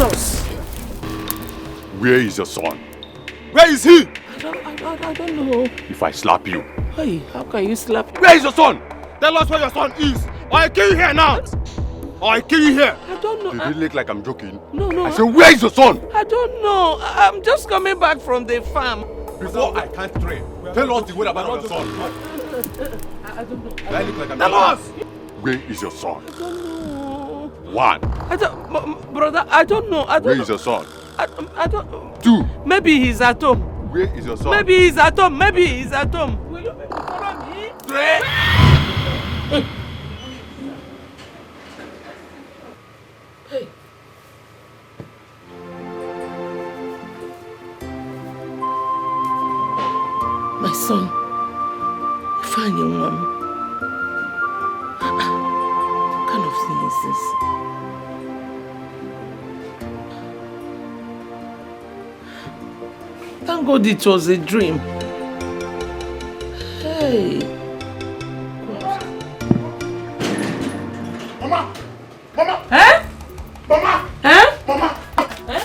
Jesus! Where is your son? Where is he? I don't know. If I slap you. Hey, how can you slap me? Where is your son? Tell us where your son is. Or I kill you here now. Or I kill you here. I don't know. Did it look like I'm joking? No. I said, where is your son? I don't know. I'm just coming back from the farm. Before I can't train, tell us the whereabouts of your son. I don't know. Did I look like I'm Tell us! Where is your son? I don't know. One. Brother, I don't know. Where is your son? I don't. Two. Maybe he's at home. Where is your son? Maybe he's at home. Maybe he's at home. Will you follow me? Three. Hey. My son, fine young man. What kind of thing is this? Thank God it was a dream. Hey. Mama! Mama! Eh? Mama! Eh? Mama! Eh?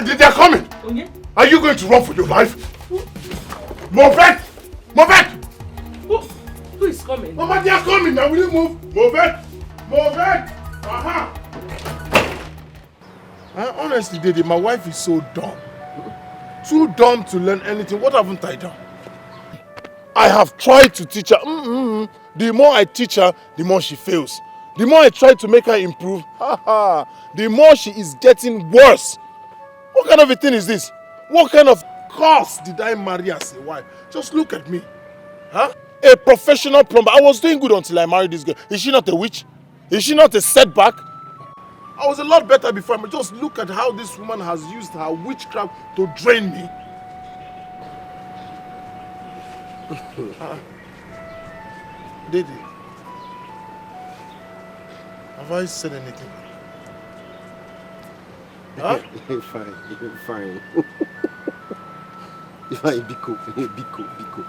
They are coming! Okay. Are you going to run for your life? Move it! Move it! Who is coming? Mama, they are coming now. Will you move? Move it! Move it! Honestly, Daddy, my wife is so dumb. Too dumb to learn anything. What haven't I done? I have tried to teach her. The more I teach her, the more she fails. The more I try to make her improve, the more she is getting worse. What kind of a thing is this? What kind of curse did I marry as a wife? Just look at me. Huh? A professional plumber. I was doing good until I married this girl. Is she not a witch? Is she not a setback? I was a lot better before, but just look at how this woman has used her witchcraft to drain me. Didi, have I said anything? Huh? Fine. Fine, Biko.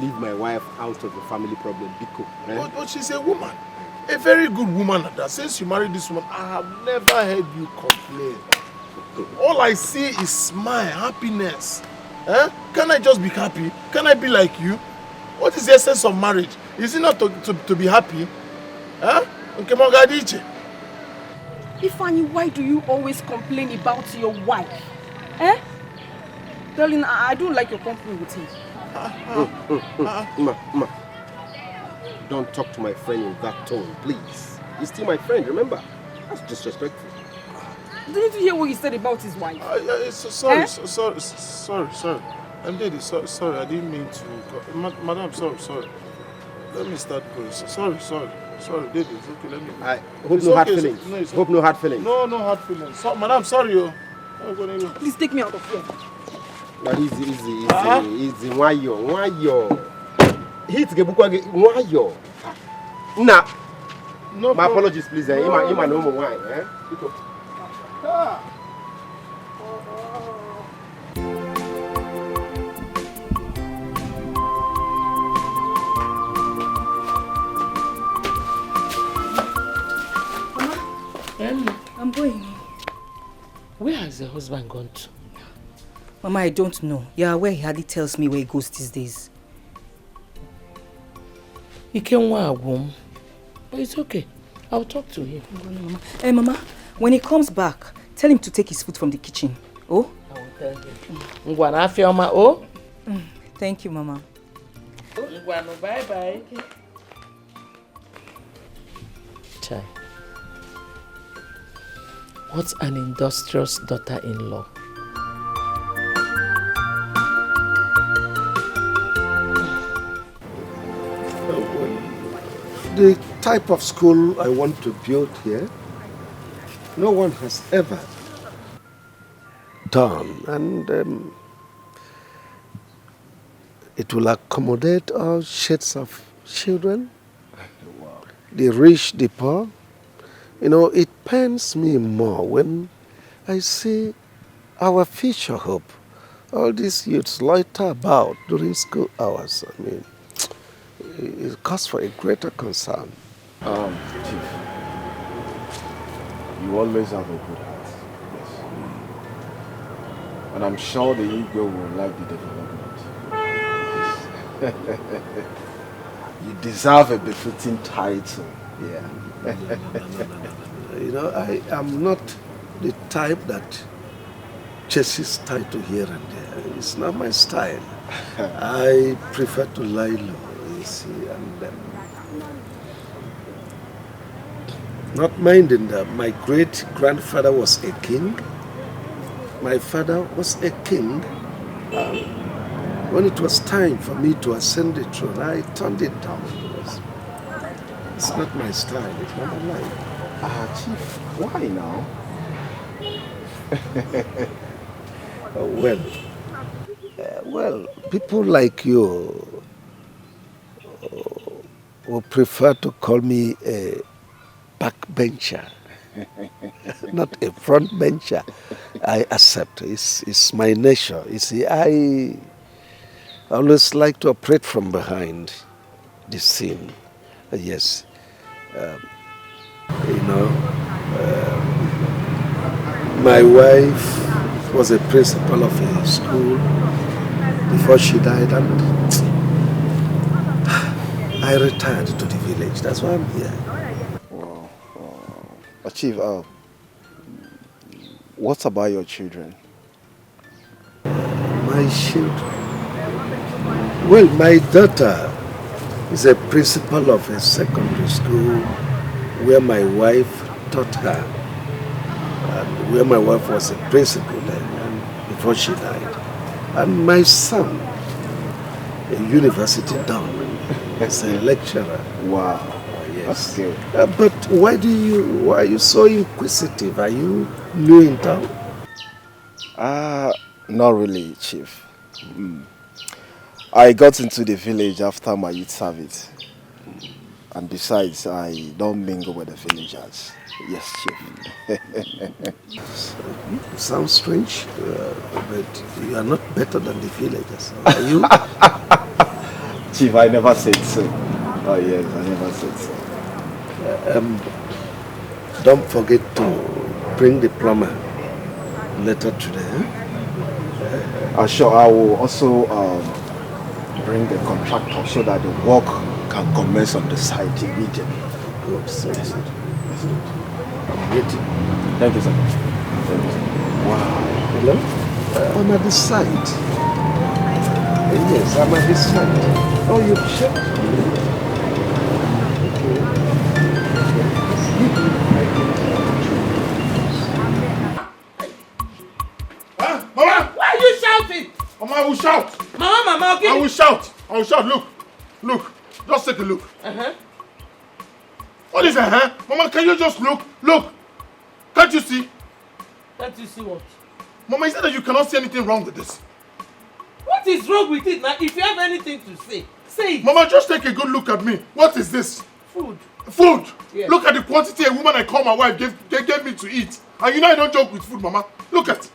Leave my wife out of the family problem, Biko. Eh? But she's a woman. A very good woman at that. Since you married this woman, I have never heard you complain. All I see is smile, happiness. Eh? Can I just be happy? Can I be like you? What is the essence of marriage? Is it not to be happy? Huh? Ifeanyi, why do you always complain about your wife? Eh? Darling, I don't like your company with him. Ma. Don't talk to my friend in that tone, please. He's still my friend, remember? That's disrespectful. Didn't you hear what he said about his wife? Sorry. I'm Daddy, sorry, I didn't mean to. Madam, sorry. Let me start going. Sorry, Daddy, it's okay, let me. I hope no hard feelings. Hope no hard feelings. No hard feelings. Madam, sorry, yo. Please take me out of here. Now, easy. Why yo? Hit why yo? Nah. No, my apologies, please. Ima no more wine, eh? I'm going. Where has the husband gone to? Mama, I don't know. You're aware he hardly tells me where he goes these days. He came home, but it's okay. I'll talk to him. Mama. Hey, Mama, when he comes back, tell him to take his food from the kitchen. Oh? I will tell him. Ngwana Fioma, oh? Thank you, Mama. Ngwano, bye-bye. Okay. Chai. What's an industrious daughter-in-law? The type of school I want to build here, no one has ever done, and it will accommodate all shades of children, the rich, the poor. You know, it pains me more when I see our future hope. All these youths loiter about during school hours. I mean, it calls for a greater concern. Chief, you always have a good heart. And I'm sure the Igwe will like the development. You deserve a befitting title. Yeah. No. You know, I am not the type that chases title here and there. It's not my style. I prefer to lie low, you see, and not minding that my great-grandfather was a king. My father was a king. When it was time for me to ascend the throne, I turned it down. It's not my style, it's not my life. Chief, why now? Well, people like you will prefer to call me a backbencher, not a front bencher. I accept. It's my nature. You see, I always like to operate from behind the scene. Yes. My wife was a principal of a school before she died, and I retired to the village. That's why I'm here. Wow. Chief, what about your children? My children? Well, my daughter is a principal of a secondary school where my wife taught her, and where my wife was a principal then, before she died. And my son, a university down, is a lecturer. Wow. Yes. That's good. But why are you so inquisitive? Are you new in town? Not really, Chief. I got into the village after my youth service. And besides, I don't mingle with the villagers. Yes, Chief. Sounds strange, but you are not better than the villagers, are you? Chief, I never said so. Oh yes, I never said so. Don't forget to bring the plumber later today. Sure, I will also bring the contractor so that the work can commence on the site immediately. Good, so yes. I'm waiting. Thank you, sir. Wow. Hello? I'm at the site. Yes, I'm at the site. Oh, you checked? Huh? Mama! Why are you shouting? Mama, I will shout. Mama, okay? I will shout. I will shout. Look. Just take a look. What is that, huh? Mama, can you just look? Look. Can't you see? Can't you see what? Mama, is it that you cannot see anything wrong with this? What is wrong with it now? If you have anything to say, say it. Mama, just take a good look at me. What is this? Food. Food? Yes. Look at the quantity a woman I call my wife gave me to eat. And you know I don't joke with food, Mama. Look at.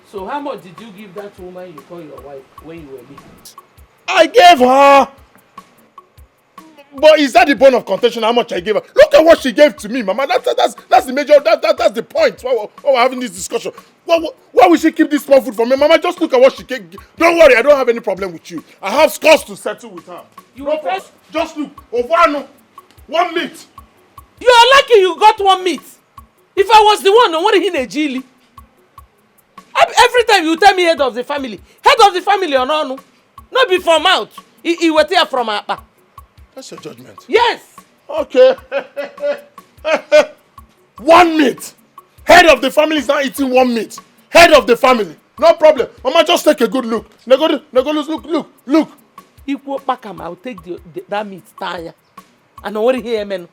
So how much did you give that woman you call your wife when you were living? I gave her. But is that the bone of contention? How much I gave her? Look at what she gave to me, Mama. That's the major. That's the point. Why we're having this discussion? Why would she keep this small food for me, Mama? Just look at what she gave. Don't worry, I don't have any problem with you. I have scores to settle with her. Just look. Ovano, 1 meat. You are lucky you got 1 meat. If I was the one, no one in a jilly. Every time you tell me head of the family or no, not be from out. He was here from Apa. That's your judgment. Yes. Okay. 1 meat. Head of the family is not eating 1 meat. Head of the family. No problem. Mama, just take a good look. Look. Equal back, I'll take that meat, Tanya. And I want to hear amen.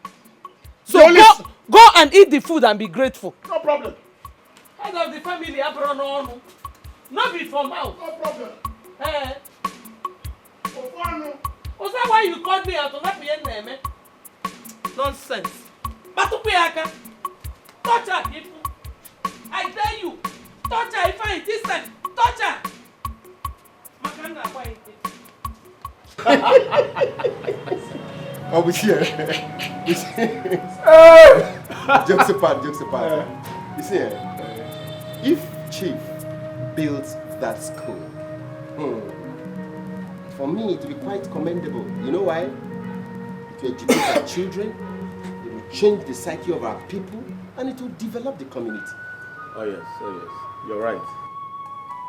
So go and eat the food and be grateful. No problem. Head of the family, Abrono. Not be from out. No problem. Eh? Was that why you called me out of that name? Nonsense. Batupiaka. Touch her, people. I dare you. Touch her if I insist. Touch her. Makanda, why Oh, we see. Jokes apart. You see, if Chief built that school. For me, it will be quite commendable. You know why? It will educate our children, it will change the psyche of our people, and it will develop the community. Oh yes, you're right.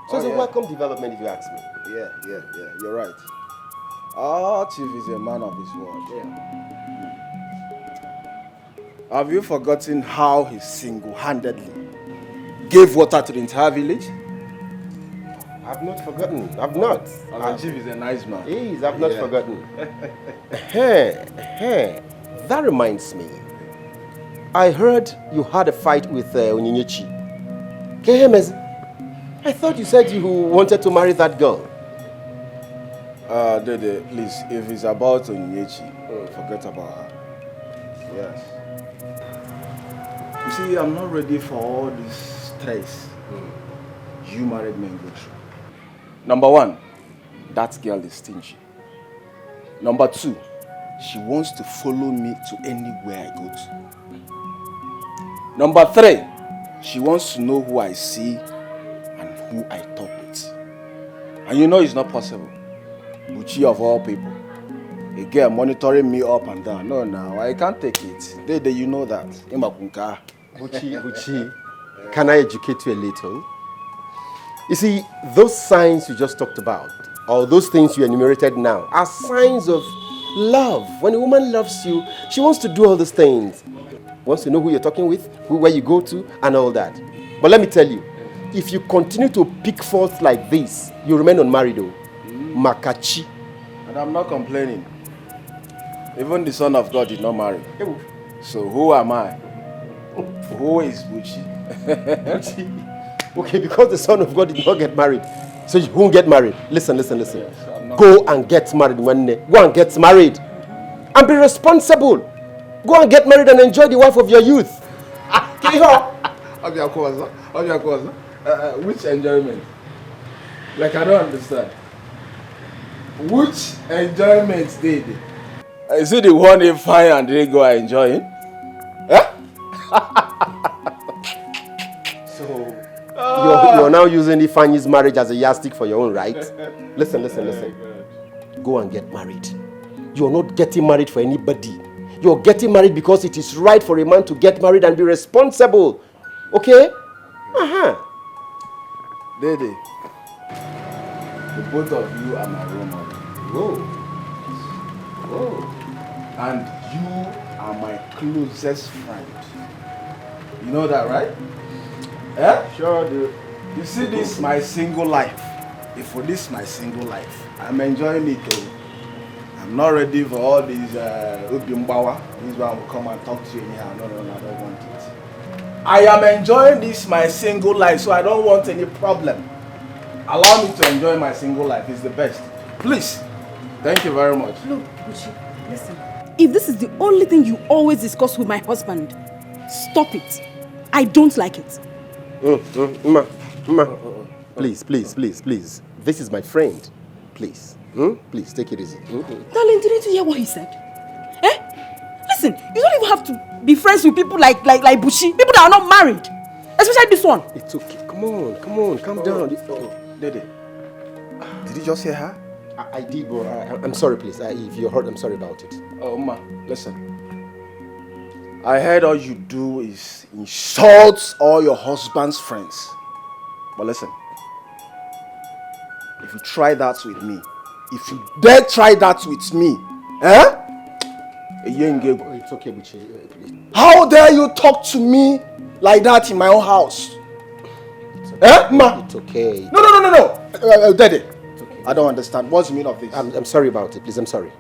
So it's a welcome development if you ask me. Yeah, you're right. Our chief is a man of his word. Yeah. Have you forgotten how he single-handedly gave water to the entire village? I've not forgotten. I've not. Our chief is a nice man. He is. I've not forgotten. That reminds me. I heard you had a fight with Onyinyechi. Kehemezi, I thought you said you wanted to marry that girl. Dede, please, if it's about Onyinyechi, forget about her. Yes. You see, I'm not ready for all this stress you married men go through. Number one, that girl is stingy. Number two, she wants to follow me to anywhere I go to. Number three, she wants to know who I see and who I talk with. And you know it's not possible. Buchi of all people. A girl monitoring me up and down. No, I can't take it. Dede, you know that. Imakunka. Buchi, can I educate you a little? You see, those signs you just talked about, or those things you enumerated now, are signs of love. When a woman loves you, she wants to do all those things. Wants to know who you're talking with, where you go to, and all that. But let me tell you, if you continue to pick faults like this, you remain unmarried though. Makachi. And I'm not complaining. Even the Son of God did not marry. So who am I? Who is Buchi? Buchi. Okay, because the Son of God did not get married, so you won't get married. Listen. Yes, go and get married one day. Go and get married. And be responsible. Go and get married and enjoy the wife of your youth. Which enjoyment? Like, I don't understand. Which enjoyment did? Is it the one if I and they go are enjoying? Huh? So you're now using Ifanyi's marriage as a yardstick for your own right? Listen. Go and get married. You're not getting married for anybody. You're getting married because it is right for a man to get married and be responsible. Okay? Dede, the both of you are my role model. Whoa. And you are my closest friend. You know that, right? Eh? Sure, dude. You see this my single life. If for this my single life, I'm enjoying it though. I'm not ready for all these Ubimbawa. This one will come and talk to you anyhow. No, I don't want it. I am enjoying this my single life, so I don't want any problem. Allow me to enjoy my single life. It's the best. Please. Thank you very much. Look, Buchi, listen. If this is the only thing you always discuss with my husband, stop it. I don't like it. Ma. Please. This is my friend. Please. Please, take it easy. Darling, didn't you hear what he said? Listen, you don't even have to be friends with people like Buchi. People that are not married. Especially this one. It's okay. Come on. Calm down. Dede, did you just hear her? I did, bro. I'm sorry, please. If you're hurt, I'm sorry about it. Oh, Ma, listen. I heard all you do is insult all your husband's friends. But listen, if you try that with me, if you dare try that with me, It's okay, Buchi. How dare you talk to me like that in my own house? Ma? It's okay. No. Daddy. I don't understand. What's the meaning of this? I'm sorry about it, please. I'm sorry.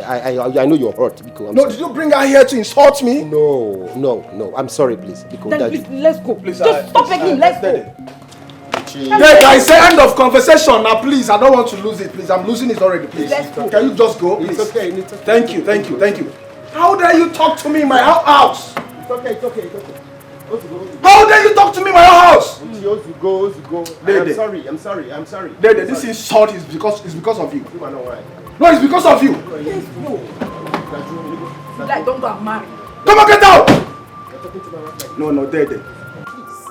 I know you're hurt, Biko. No, did you bring her here to insult me? No. I'm sorry, please. Biko, Then Daddy. please, let's go. Please, Just stop begging him. Let's go. Dad, I say end of conversation now, please. I don't want to lose it, please. I'm losing it already, please. Let's go. Can you just go, please? It's okay. Thank you. How dare you talk to me in my house? It's okay. How dare you talk to me in my house? Go. Dede. I'm sorry. Dede, this insult is because of you. No, it's because of you. Let's go. Like, don't go and marry. Come on, get out! No, Dede. Please.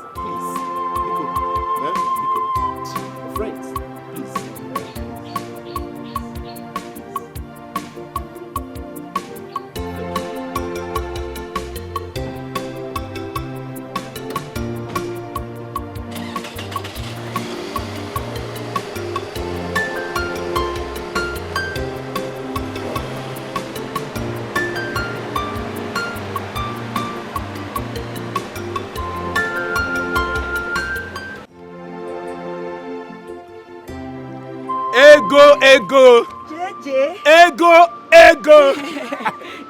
Ego. JJ. Ego.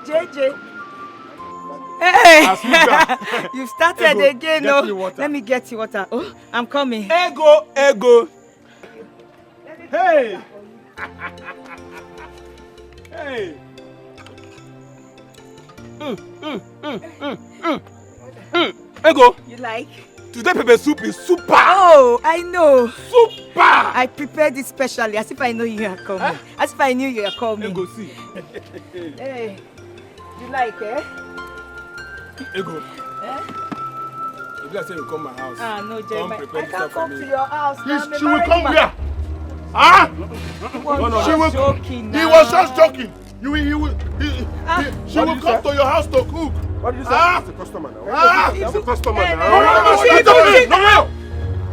JJ. Hey, Asuka. you started Ego, again. get me No, water. let me get you water. Oh, I'm coming. Ego. Hey. Hey. Ego. You like? Today pepper soup is super. Oh, I know. Super. I prepared it specially, as if I know you are coming. Huh? As if I knew you are coming. Ego, see. Hey, you like, eh? Ego. Eh? If you say you come my house. Ah, no, come Jeremiah. prepare I this can't stuff for come me. to your house. now. I'm a She will married come man. here. Ah! She was joking now. He was just joking. She will What come to your house to cook. What did you say? Ah! It's a customer now. Ah! It's a customer Hey, now. no, She she's joking. joking.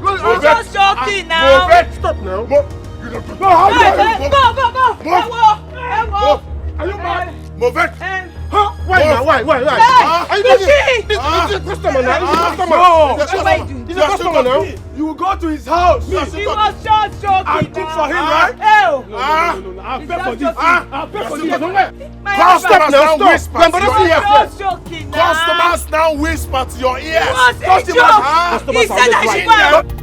She's just joking now. Stop now. No, how Hey, dare hey, you? go. Are you mad? Movet. Huh? Why now? Why? Hey, Are you Bushi. It's a customer now. It's a customer. No. It's a What am I customer. doing? He's a customer now. You will go to his house. He was just joking. I cook for him, now. right? Hell. No. I'll He's pay for just this. joking. I'll pay for this. My Customers husband now whisper. Grandpa, was don't see here. just joking now. Customers now whisper to your It ears. was a Customers- joke. Customers He are said I always should right. go and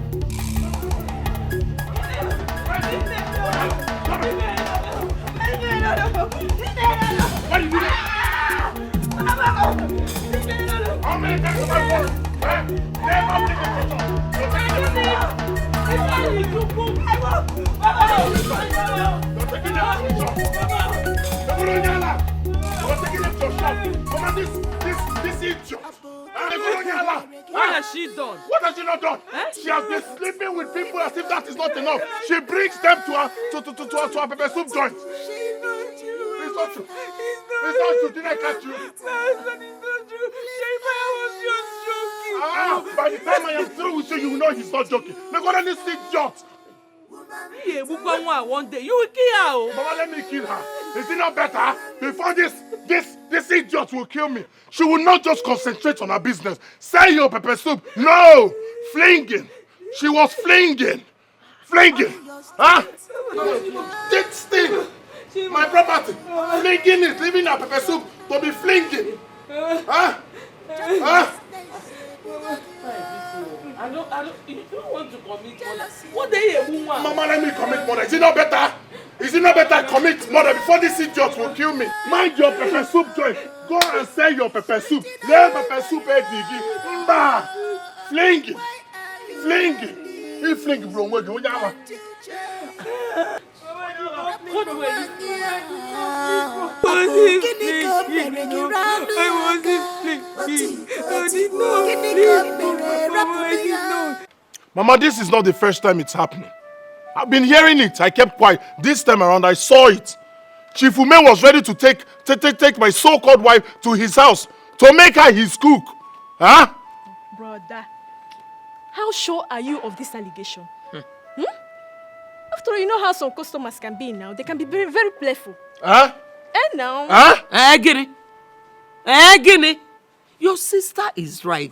This idiot. What has she done? What has she not done? She has been sleeping with people as if that is not enough. She brings them to her pepper soup joint. It's not true. It's not true. Did I catch you? By the time I am through with you, you will know he's not joking. Look at this idiot. Yeah, one day you will kill her. Oh. Mama, let me kill her. Is it not better? Before this idiot will kill me. She will not just concentrate on her business. Sell your pepper soup. No! Flinging. She was flinging. Flinging. Huh? This thing. My property. Flinging is leaving her pepper soup to be flinging. Huh? Huh? You don't want to commit murder. What day a woman? Mama, let me commit murder. Is it not better? Is it not better I commit murder before this idiot will kill me? Mind your pepper soup joint. Go and sell your pepper soup. Let pepper soup digi. Mba. Flinging. Flinging. He fling from where you are. What were you? Mama, this is not the first time it's happening. I've been hearing it. I kept quiet. This time around, I saw it. Chief Ume was ready to take my so-called wife to his house to make her his cook. Huh? Brother, how sure are you of this allegation? After all, you know how some customers can be now. They can be very, very playful. Huh? And now... Huh? Guinea. Your sister is right.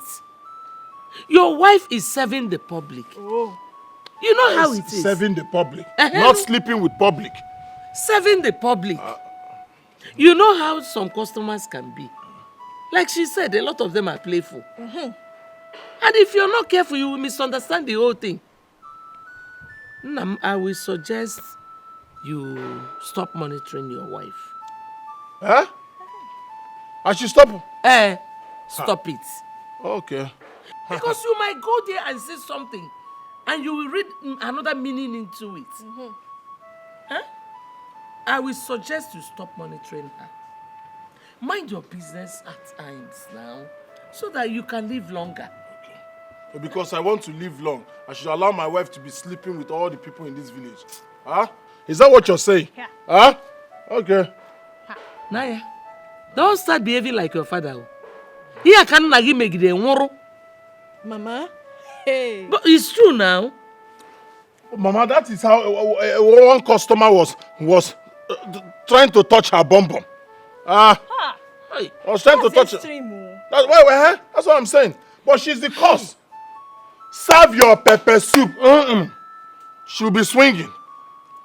Your wife is serving the public. Oh. You know how it is. Serving the public. Not sleeping with public. Serving the public. You know how some customers can be. Like she said, a lot of them are playful. And if you're not careful, you will misunderstand the whole thing. Nam, I will suggest you stop monitoring your wife. Huh? I should stop? Stop it. Okay. Because you might go there and say something and you will read another meaning into it. Huh? I will suggest you stop monitoring her. Mind your business at times now so that you can live longer. Okay. Because I want to live long, I should allow my wife to be sleeping with all the people in this village. Huh? Is that what you're saying? Yeah. Huh? Okay. Naya, don't start behaving like your father. Here can nagi megide nworo. Mama, hey. But it's true now. Mama, that is how one customer was trying to touch her bum bum. I was trying to touch her. That's what I'm saying. But she's the cause. Serve your pepper soup. She'll be swinging.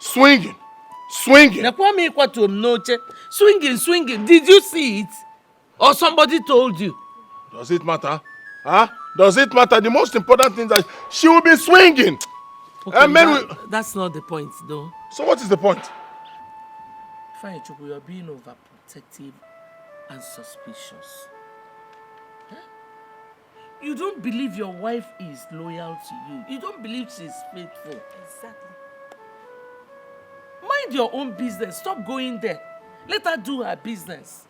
Swinging. Swinging. Swinging. Did you see it? Or somebody told you? Does it matter? Huh? Does it matter? The most important thing is that she will be swinging. Okay, And men that's not the point, though. So what is the point? Fine, Chubu, you're being overprotective and suspicious. Huh? You don't believe your wife is loyal to you. You don't believe she's faithful. Exactly. Mind your own business. Stop going there. Let her do her business.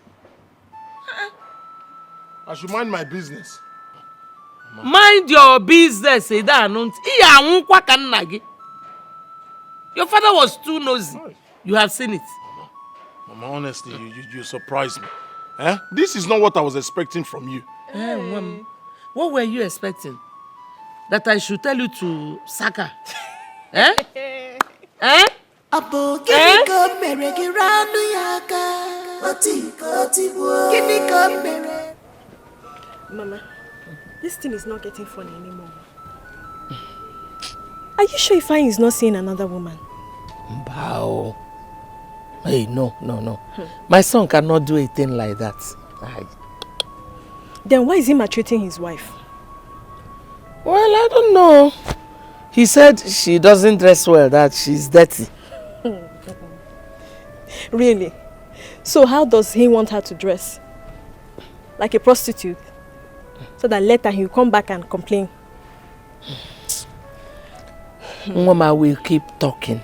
I should mind my business. Mind your business, Your father was too nosy. You have seen it. Mama, honestly, you surprised me. Eh? This is not what I was expecting from you. What were you expecting? That I should tell you to sack her? Eh? Eh? Mama, this thing is not getting funny anymore. Are you sure Ifeanyi is not seeing another woman? Bow. Hey, no. My son cannot do a thing like that. Then why is he maltreating his wife? Well, I don't know. He said she doesn't dress well, that she's dirty. Really? So how does he want her to dress? Like a prostitute? So that later he'll come back and complain. Mama will keep talking.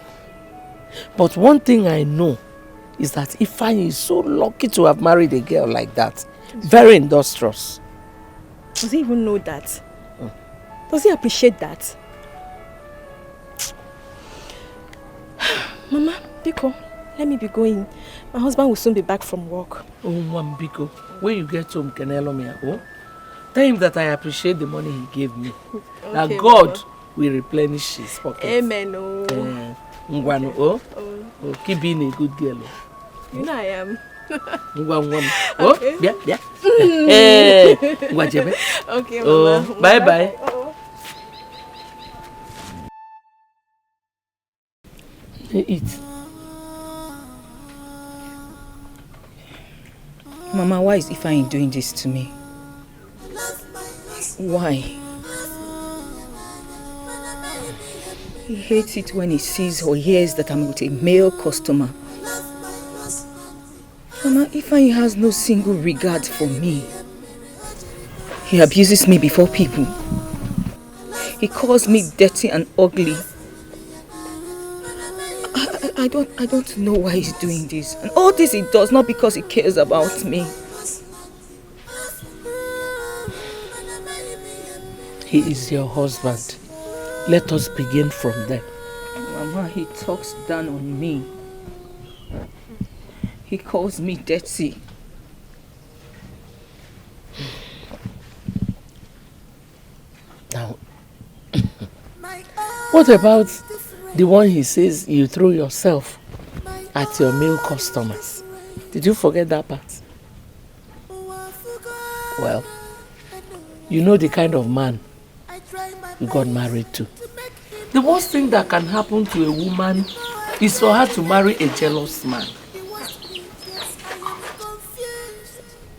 But one thing I know is that Ifeanyi is so lucky to have married a girl like that. Very industrious. Does he even know that? Does he appreciate that? Mama, Biko, let me be going. My husband will soon be back from work. Oh, Mama Biko, when you get home, can you me? Tell him that I appreciate the money he gave me. Okay, that God will replenish his pocket. Amen. Keep being a good girl. You know I am. Okay. Yeah. Okay, Mama. Bye. Eat. Mama, why is Ifeanyi doing this to me? Why? He hates it when he sees or hears that I'm with a male customer. Mama, Ifeanyi has no single regard for me. He abuses me before people. He calls me dirty and ugly. I don't know why he's doing this. And all this he does not because he cares about me. He is your husband. Let us begin from there. Mama, he talks down on me. He calls me dirty. Now, what about the one he says you threw yourself at your male customers? Did you forget that part? Well, you know the kind of man you got married to. The worst thing that can happen to a woman is for her to marry a jealous man.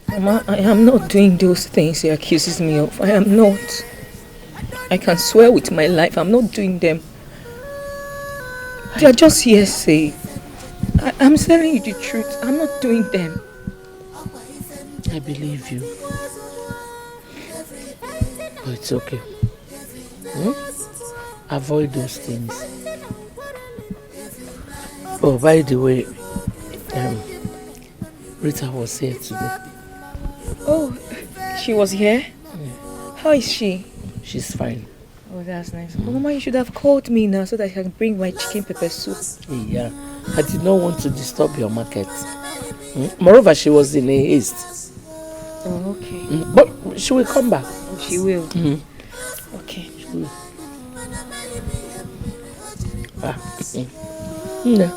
Mama, I am not doing those things he accuses me of. I am not. I can swear with my life, I'm not doing them. They are just hearsay. I'm telling you the truth. I'm not doing them. I believe you. But it's okay. Avoid those things. Oh, by the way, Rita was here today. Oh, she was here? How is she? She's fine. Oh, that's nice. Oh, Mama, you should have called me now so that I can bring my chicken pepper soup. Yeah, I did not want to disturb your market. Moreover, she was in a haste. Oh, okay. But she will come back. Oh, she will? Okay. She will. Yeah,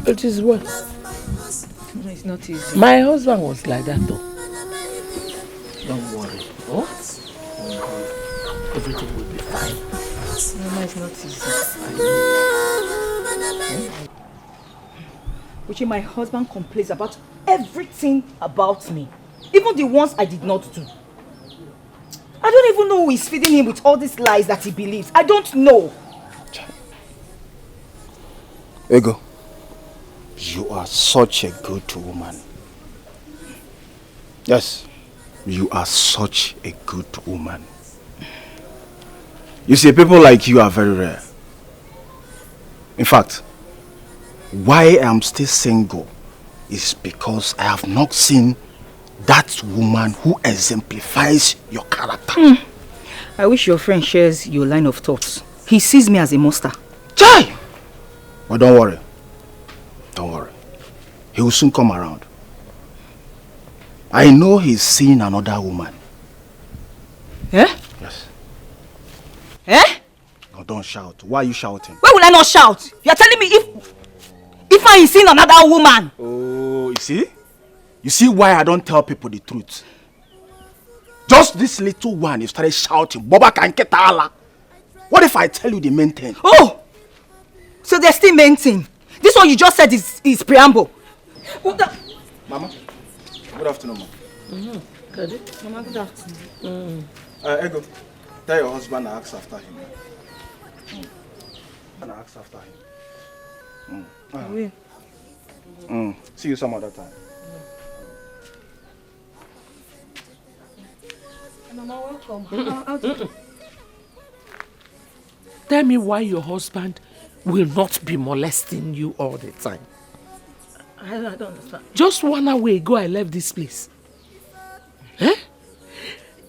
it is well. No, it's not easy. My husband was like that though. Don't worry. Oh? Everything will be fine. Mama, it's not easy. Which my husband complains about everything about me. Even the ones I did not do. I don't even know who is feeding him with all these lies that he believes. I don't know. Ego, you are such a good woman. Yes, you are such a good woman. You see, people like you are very rare. In fact, why I'm still single is because I have not seen that woman who exemplifies your character. I wish your friend shares your line of thoughts. He sees me as a monster. Chai! But don't worry. Don't worry. He will soon come around. I know he's seeing another woman. Eh? Yes. Eh? No, don't shout. Why are you shouting? Why will I not shout? You're telling me if I seen another woman. Oh, you see? You see why I don't tell people the truth? Just this little one, you started shouting, Boba can get Allah. What if I tell you the main thing? Oh! So there's still main thing. This one you just said is preamble. Mama, good afternoon, Mama. Good. Mama, good afternoon. Ego, tell your husband I ask after him. And I ask after him. See you some other time. Mama, welcome. Tell me why your husband will not be molesting you all the time. I don't understand. Just 1 hour ago I left this place. Eh?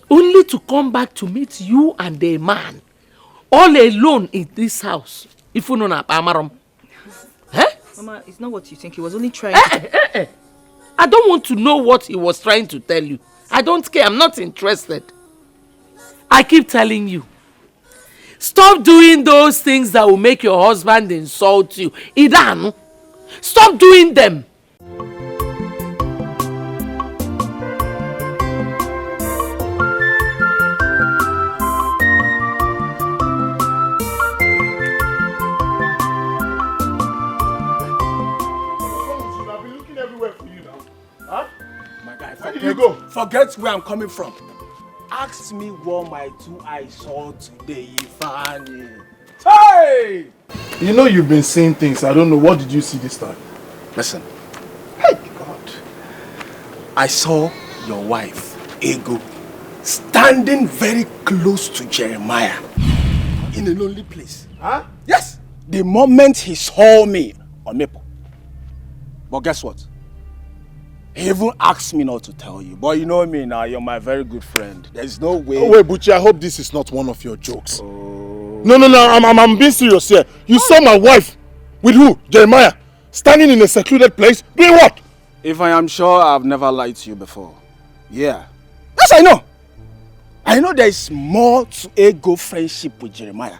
Only to come back to meet you and a man. All alone in this house. If you know na pamarom. Eh? Mama, it's not what you think. He was only trying to... I don't want to know what he was trying to tell you. I don't care. I'm not interested. I keep telling you. Stop doing those things that will make your husband insult you. Idan, stop doing them. I've been looking everywhere for you now. Huh? My guy, Where did you go? Forget where I'm coming from. Ask me what my two eyes saw today, Ifani. Hey! You know you've been saying things. I don't know. What did you see this time? Listen. Hey, God. I saw your wife, Ego, standing very close to Jeremiah in a lonely place. Huh? Yes. The moment he saw me on Maple. But guess what? He even asked me not to tell you. But you know me now, you're my very good friend. There's no way. Oh, wait, Buchi, I hope this is not one of your jokes. Oh. No, I'm being serious here. You saw my wife with who? Jeremiah, standing in a secluded place, doing what? If I am sure I've never lied to you before. Yeah. Yes, I know. I know there is more to Ego friendship with Jeremiah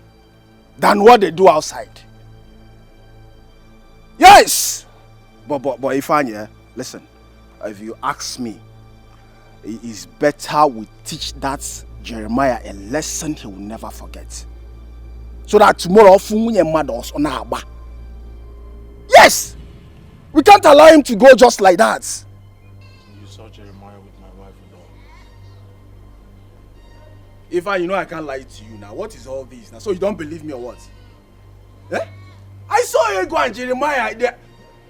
than what they do outside. Yes! But Ifanya, listen. If you ask me, it is better we teach that Jeremiah a lesson he will never forget. So that tomorrow, yes! We can't allow him to go just like that. You saw Jeremiah with my wife and all. If you know I can't lie to you now, what is all this now? So you don't believe me or what? Eh? I saw Ego and Jeremiah.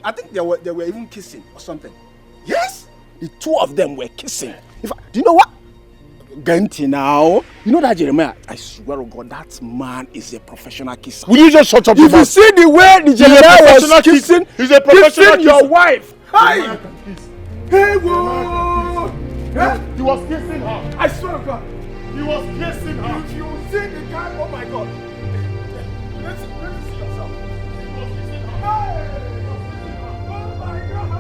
I think they were even kissing or something. Yes, the two of them were kissing. Do you know what? Ganti now. You know that Jeremiah? I swear to God, that man is a professional kisser. Will you just shut up? If you see the way the Jeremiah was kissing, he's a professional kissing your wife. Hi. Hey, whoa! He was kissing her. I swear to God, he was kissing her. If you see the guy, oh my God. Let's see yourself. He was kissing her. Hey! Oh my God!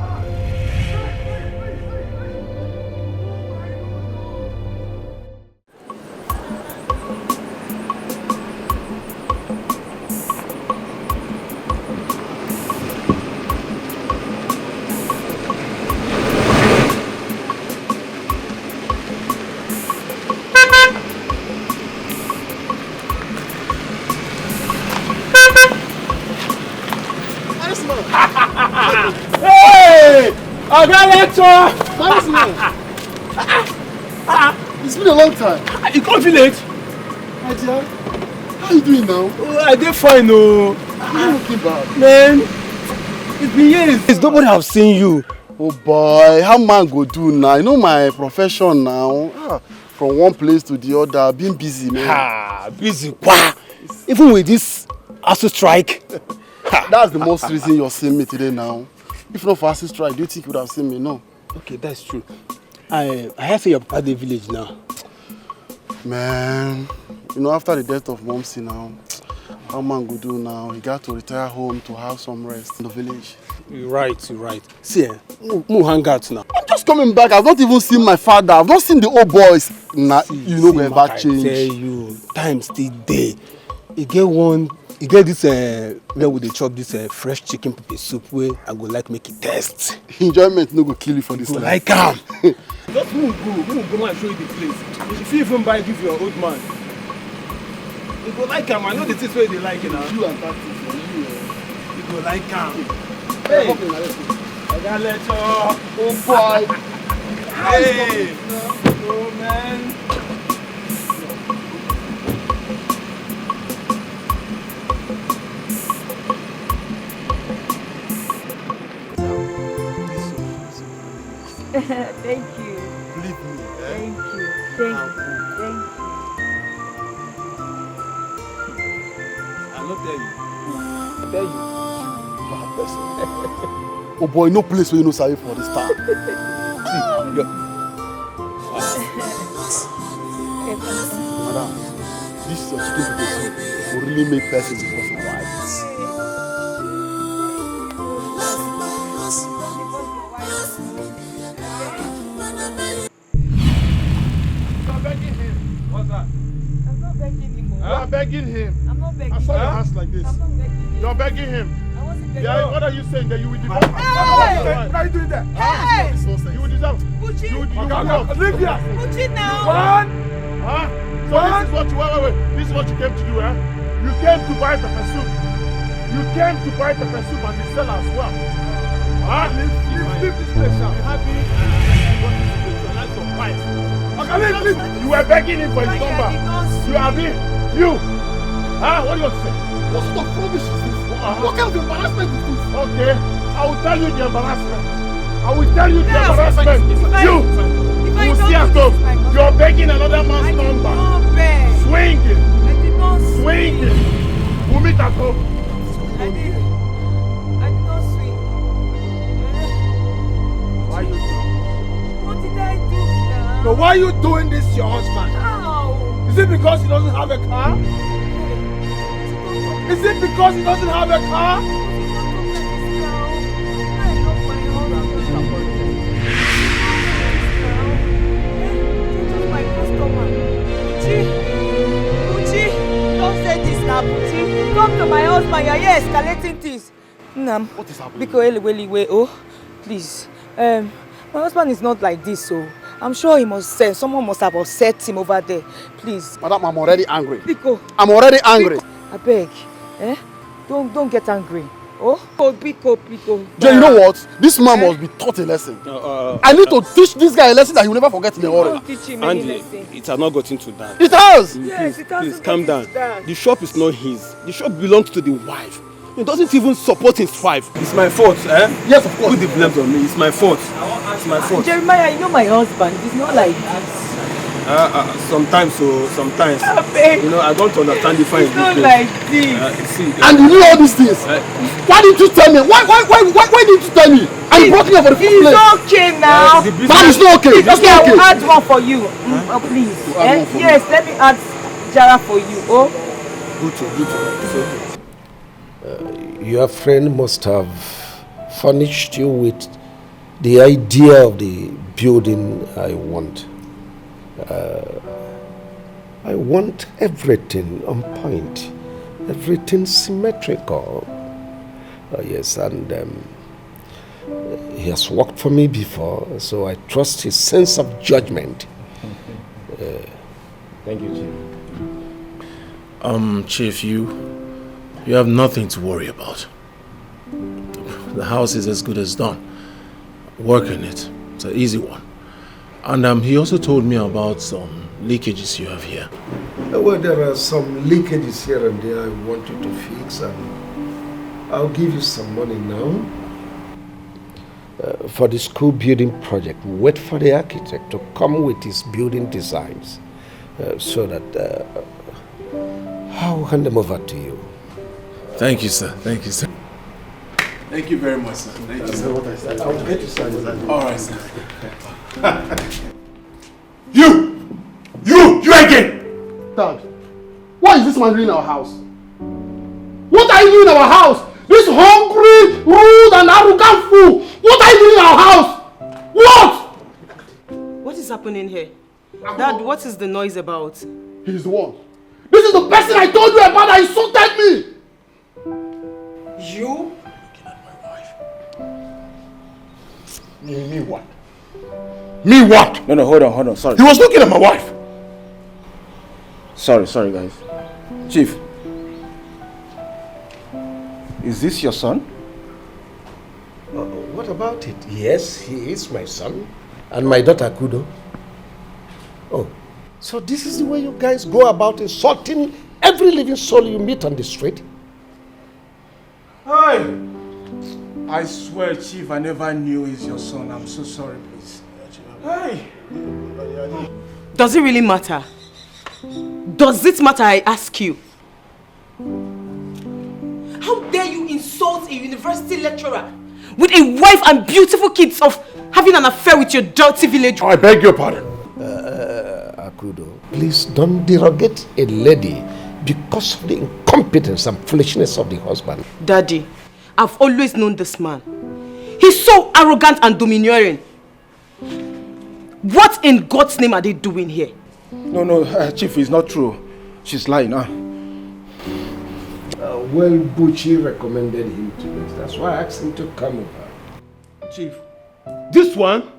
It's been a long time. You can't feel it. Naija, how you doing now? I did fine, no. You're looking bad. Man, it's been years. It's nobody have seen you. Oh boy, how man go do now? You know my profession now. From one place to the other, being busy, man. Busy. Wow. Even with this ASU strike. That's the most reason you're seeing me today now. If not for ASU strike, do you think you would have seen me? No. Okay, that's true. I have to say you're at the village now. Man, you know, after the death of Momsi now, how man go do now? He got to retire home to have some rest in the village. You're right. See, we'll hang out now. I'm just coming back. I've not even seen my father. I've not seen the old boys. Nah, you know, we're back change. I tell you, time still day. You get this where would they chop this fresh chicken pepper soup where I go like make it taste. Enjoyment no go kill you for this life. Like am. Just move go and show you the place. If you even buy give your old man. You go like am. I know the things where they like it now. You and that thing for you. You go like am. Hey, I got letter. Oh boy. Hey. Oh man. Thank you. Believe me. Thank you. Thank you. I not tell you. I tell you. Bad person. Oh boy, no place where you know sorry for the star. Madam, this is your chicken pepper soup. Will really make person because of wife. Begging him. I'm not begging him. I saw your hands like this. I'm not begging him. You're begging him. I wasn't begging Yeah, him. what are you saying? That you will deserve? Hey! What are you doing there? Hey! You will deserve. Pucci! You leave here. Pucci now! One. Huh? So this is what you wait. This is what you came to do, eh? You came to buy pepper soup. You came to buy pepper soup and the seller as well. Huh? Leave this place now. Happy. Okay, leave. You were begging him for his number. You are being. You. Huh? What do you want to say? What sort of rubbish is this? What kind of embarrassment is this? Okay, I will tell you the embarrassment. You will see at home. You're begging another man's number. Swinging. We'll meet at home. I did not swing. Why are you doing? What did I do now? No, why are you doing this to your husband? How? Is it because he doesn't have a car? Is it because he doesn't have a car? Come to my husband, you're here escalating things. Nam, what is happening? Because please. My husband is not like this, so I'm sure he must say someone must have upset him over there. Please. Madam, I'm already angry. Biko. I'm already angry. I beg. Don't get angry. Biko. Jay, you know what? This man must be taught a lesson. I need to teach this guy a lesson that he will never forget in the world. Don't teach him any Andy, lesson. it has not gotten to that. It has! Yes, it has. Please calm down. The shop is not his. The shop belongs to the wife. He doesn't even support his wife. It's my fault, eh? Yes, of course. Put the blame on me. It's my fault. It's my fault. Jeremiah, you know my husband. He's not like this. Sometimes. You know, I don't understand the fine. It's not like this. And you knew all these things. Why didn't you tell me? Why didn't you tell me? I'm broken up for the first place. It's okay now. That is not okay. That's okay, not okay. I will add one for you. Please. Yes, let me add Jara for you. Good. Your friend must have furnished you with the idea of the building I want. I want everything on point, everything symmetrical. Yes, and he has worked for me before, so I trust his sense of judgment. Thank you, Chief. Chief, you have nothing to worry about. The house is as good as done. work on it. It's an easy one. And he also told me about some leakages you have here. Well, there are some leakages here and there I want you to fix, and I'll give you some money now. For the school building project, wait for the architect to come with his building designs so that I'll hand them over to you. Thank you, sir. Thank you, sir. Thank you very much, sir. Thank you, sir. What I said. I'll get you some. All right, sir. You again! Dad, what is this man doing in our house? What are you doing in our house? This hungry, rude and arrogant fool! What are you doing in our house? What? What is happening here? Dad, what is the noise about? He's the one. This is the person I told you about that insulted me! You? Looking at my wife. Me what? Me what? No, hold on. Sorry. He was looking at my wife. Sorry, guys. Chief. Is this your son? What about it? Yes, he is my son. And my daughter, Kudo. Oh, so this is the way you guys go about insulting every living soul you meet on the street? Hi. I swear, Chief, I never knew he's your son. I'm so sorry, please. Hi. Does it really matter? Does it matter, I ask you? How dare you insult a university lecturer with a wife and beautiful kids of having an affair with your dirty village? I beg your pardon. Akudo, please don't derogate a lady because of the incompetence and foolishness of the husband. Daddy, I've always known this man. He's so arrogant and domineering. What in God's name are they doing here? No, Chief, it's not true. She's lying, huh? Well, Buchi recommended him to this. That's why I asked him to come over. Chief, this one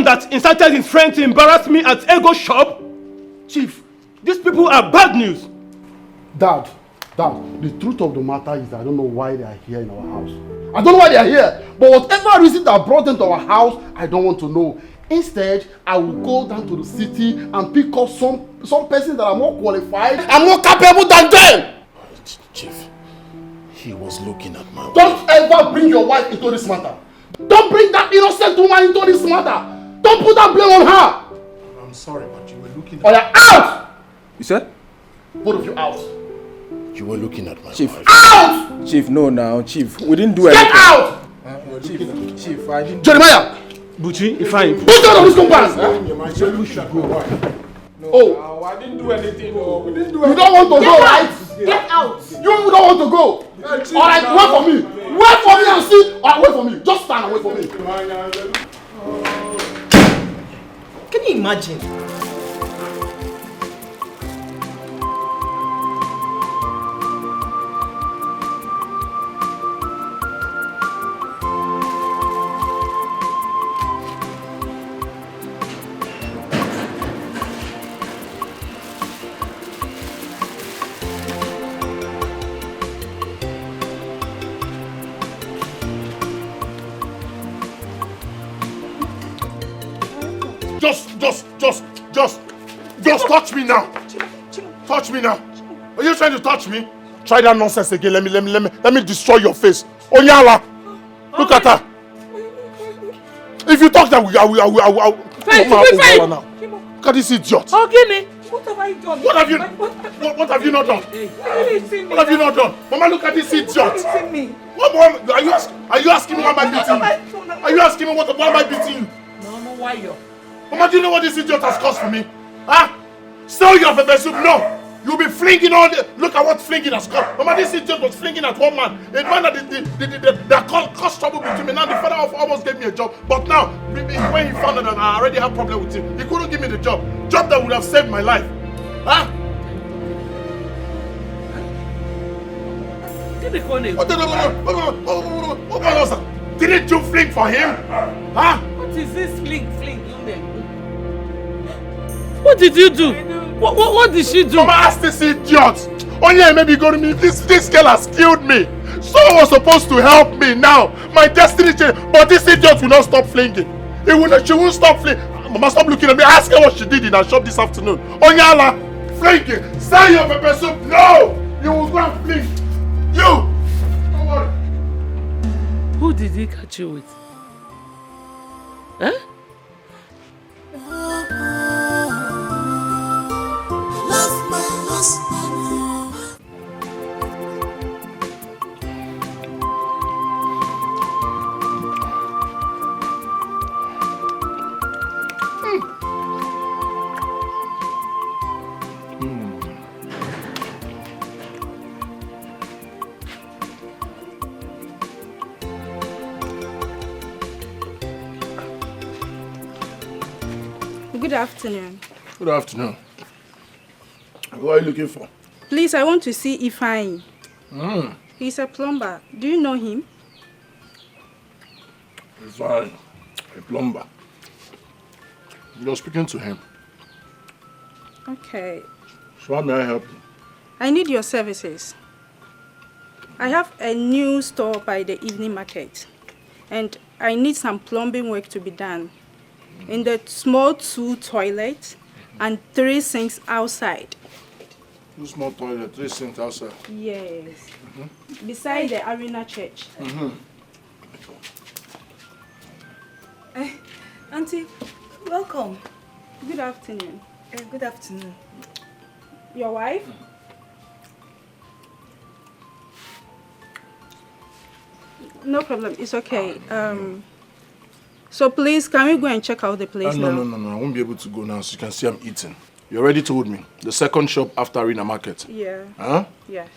that incited his friend to embarrass me at Ego shop? Chief, these people are bad news. Dad, the truth of the matter is I don't know why they are here in our house. I don't know why they are here, but whatever reason that brought them to our house, I don't want to know. Instead, I will go down to the city and pick up some person that are more qualified and more capable than them. Chief, he was looking at my wife. Don't ever bring your wife into this matter. Don't bring that innocent woman into this matter. Don't put that blame on her. I'm sorry, but you were looking at... Or you're out! You said? Both of you out. You were looking at my Chief. wife. Out! Chief, no now. Chief, we didn't do anything. Get out! Chief, I didn't... Jeremiah! Buchi, if I... Who's out of this compound? Oh, I didn't do anything. No, we didn't do anything. You don't want to go, right? Get out! You don't want to go. Alright, wait for me. Wait for me and see. Alright, wait for me. Just stand and wait for me. Can you imagine? Just touch me now. Touch me now. Are you trying to touch me? Try that nonsense again. Let me destroy your face. Onyala, look at her. If you talk that, I will. Now. Look at this idiot. Okay, what have I done? What have you not done? What have you not done? Mama, look at this idiot. What more? Are you asking me why am I beating you? Are you asking me why am I beating you? No, why you? Mama, do you know what this idiot has caused for me? Huh? Still your pepper soup? No. You'll be flinging all the... Look at what flinging has caused. Mama, this idiot was flinging at one man. A man that caused trouble between me. Now the father almost gave me a job. But now, when he found out that I already have problem with him, he couldn't give me the job. Job that would have saved my life. Huh? Didn't you fling for him? Huh? What is this fling? What did you do? What did she do? Mama, ask this idiot. Oh yeah, maybe go to me. This girl has killed me. Someone was supposed to help me now. My destiny changed. But this idiot will not stop flinging. She won't stop flinging. Mama, stop looking at me. Ask her what she did in her shop this afternoon. Onyala, flinging. Say your pepper soup. No! You will go and fling. You! Don't worry. Who did he catch you with? Huh? Love my husband. Good afternoon. Good afternoon. What are you looking for? Please, I want to see Ifeanyi. He's a plumber. Do you know him? Ifeanyi, a plumber. You're speaking to him. Okay. So how may I help you? I need your services. I have a new store by the evening market, and I need some plumbing work to be done. In the small 2 toilets and 3 sinks outside. 2 small toilets, 3 sinks outside. Yes. Beside the arena church. Auntie, welcome. Good afternoon. Good afternoon. Your wife? No problem. It's okay. So please, can we go and check out the place now? No. I won't be able to go now. So you can see I'm eating. You already told me. The second shop after Arena Market. Yeah. Huh? Yeah.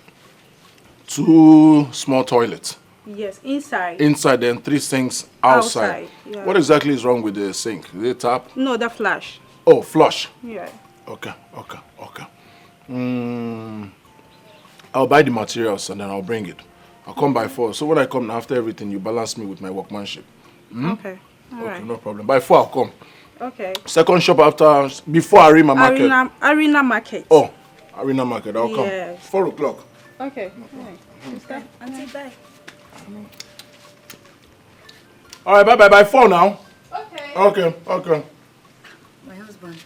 2 small toilets. Yes, inside. Inside, then 3 sinks outside. Yeah. What exactly is wrong with the sink? Is it tap? No, the flush. Oh, flush. Yeah. Okay. I'll buy the materials and then I'll bring it. I'll come by 4. So when I come after everything, you balance me with my workmanship. Okay. All right. No problem. By 4 I'll come. Okay. Second shop before Arena Market. Arena Market. Oh, Arena Market. I'll come. Yes. 4 o'clock. Okay. All right. Sister, Auntie, bye. All right, bye. By 4 now. Okay. Okay. My husband.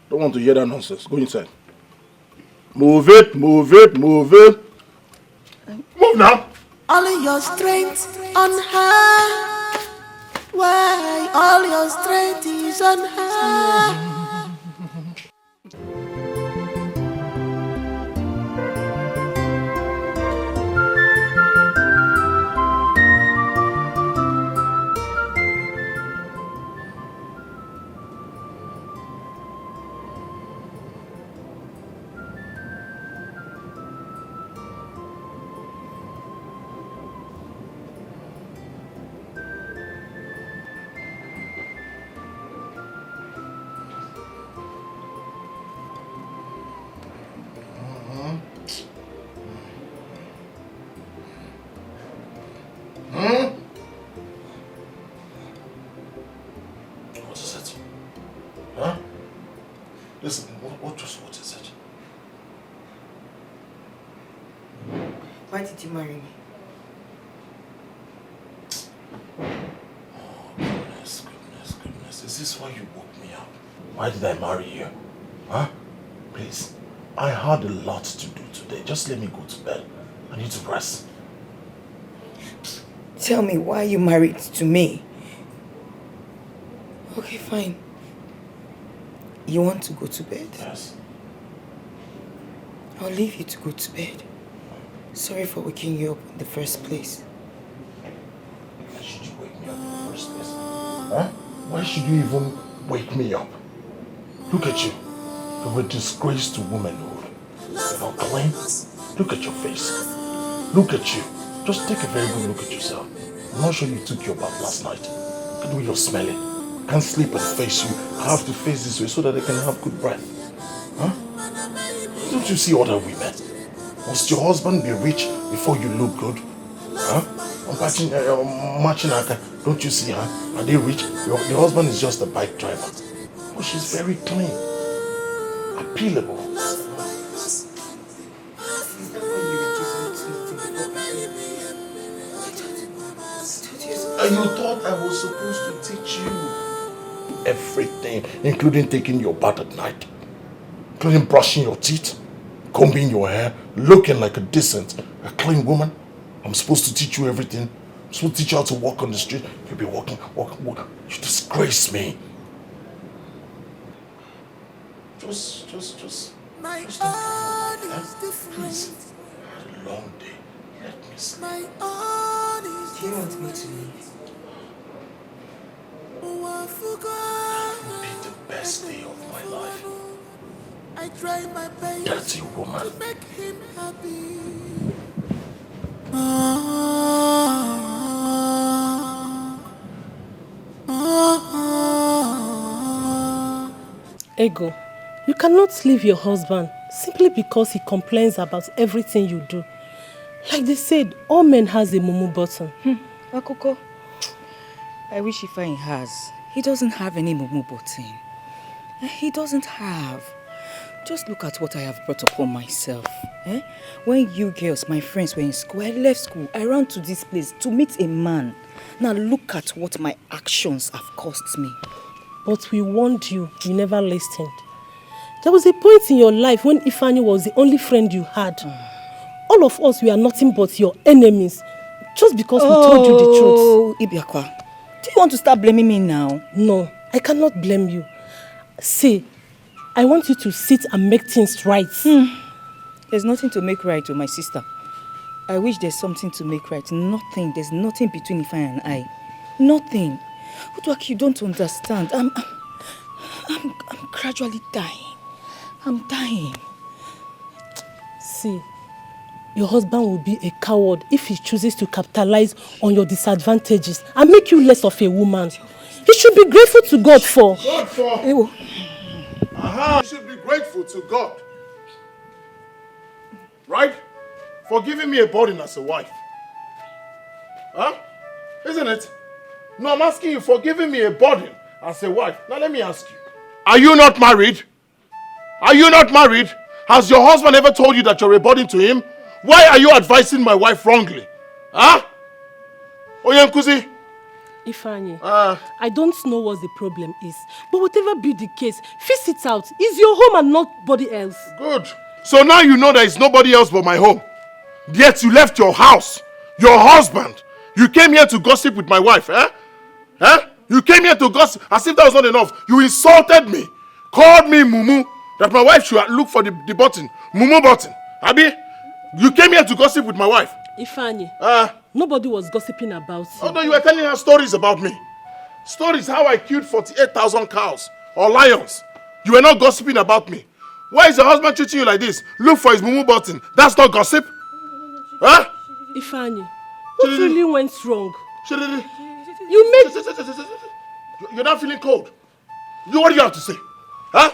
Don't want to hear that nonsense. Go inside. Move it. Move now. All your strength on her. Why all your strength is on her? What is it? Huh? Listen, what is it? Why did you marry me? Oh, goodness. Is this why you woke me up? Why did I marry you? Huh? Please, I had a lot to do today. Just let me go to bed. I need to rest. Tell me why you married to me. Okay, fine. You want to go to bed? Yes. I'll leave you to go to bed. Sorry for waking you up in the first place. Why should you wake me up in the first place? Huh? Why should you even wake me up? Look at you. You're a disgrace to womanhood. You're not clean. Look at your face. Look at you. Just take a very good look at yourself. I'm not sure you took your bath last night. Look at the way you're smelling. I can't sleep and face you. I have to face this way so that I can have good breath. Huh? Don't you see other women? Must your husband be rich before you look good? Huh? Matching her. Don't you see her? Are they rich? Your husband is just a bike driver. Oh, she's very clean. Appealable. Is that what you do? And you thought I was supposed to teach you everything, including taking your bath at night, including brushing your teeth, combing your hair, looking like a decent, a clean woman. I'm supposed to teach you everything. I'm supposed to teach you how to walk on the street. You'll be walking. You disgrace me. Just My own is different. Please. I had a long day. Let me sleep. My own is Do you want me to leave? It'll be the best day of my life. I try my best Dirty woman. to make him happy. Ego, you cannot leave your husband simply because he complains about everything you do. Like they said, all men has a mumu button. Akoko, I wish Ifeanyi has. He doesn't have any mumu button. He doesn't have. Just look at what I have brought upon myself. When you girls, my friends, were in school, I left school. I ran to this place to meet a man. Now look at what my actions have cost me. But we warned you, you never listened. There was a point in your life when Ifeanyi was the only friend you had. All of us, we are nothing but your enemies. Just because we told you the truth. Oh, Ibiakwa, do you want to start blaming me now? No, I cannot blame you. See, I want you to sit and make things right. There's nothing to make right with my sister. I wish there's something to make right. Nothing. There's nothing between Ifeanyi and I. Nothing. Uduaki, you don't understand. I'm gradually dying. I'm dying. See, your husband will be a coward if he chooses to capitalize on your disadvantages and make you less of a woman. He should be grateful to God for. God for? Ewo. Aha! You should be grateful to God. Right? For giving me a burden as a wife. Huh? Isn't it? No, I'm asking you for giving me a burden as a wife. Now let me ask you. Are you not married? Are you not married? Has your husband ever told you that you're a burden to him? Why are you advising my wife wrongly? Huh? Oyenkuzi? Ifeanyi, I don't know what the problem is. But whatever be the case, fix it out. It's your home and nobody else. Good. So now you know there is nobody else but my home. Yet you left your house, your husband. You came here to gossip with my wife, eh? You came here to gossip as if that was not enough. You insulted me, called me Mumu, that my wife should look for the button, Mumu button. Abi, you came here to gossip with my wife. Ifeanyi, nobody was gossiping about you. Although you were telling her stories about me. Stories how I killed 48,000 cows or lions. You were not gossiping about me. Why is your husband treating you like this? Look for his Mumu button. That's not gossip. Huh? Ifeanyi, what really went wrong? You made... You're not feeling cold. What do you have to say? Huh?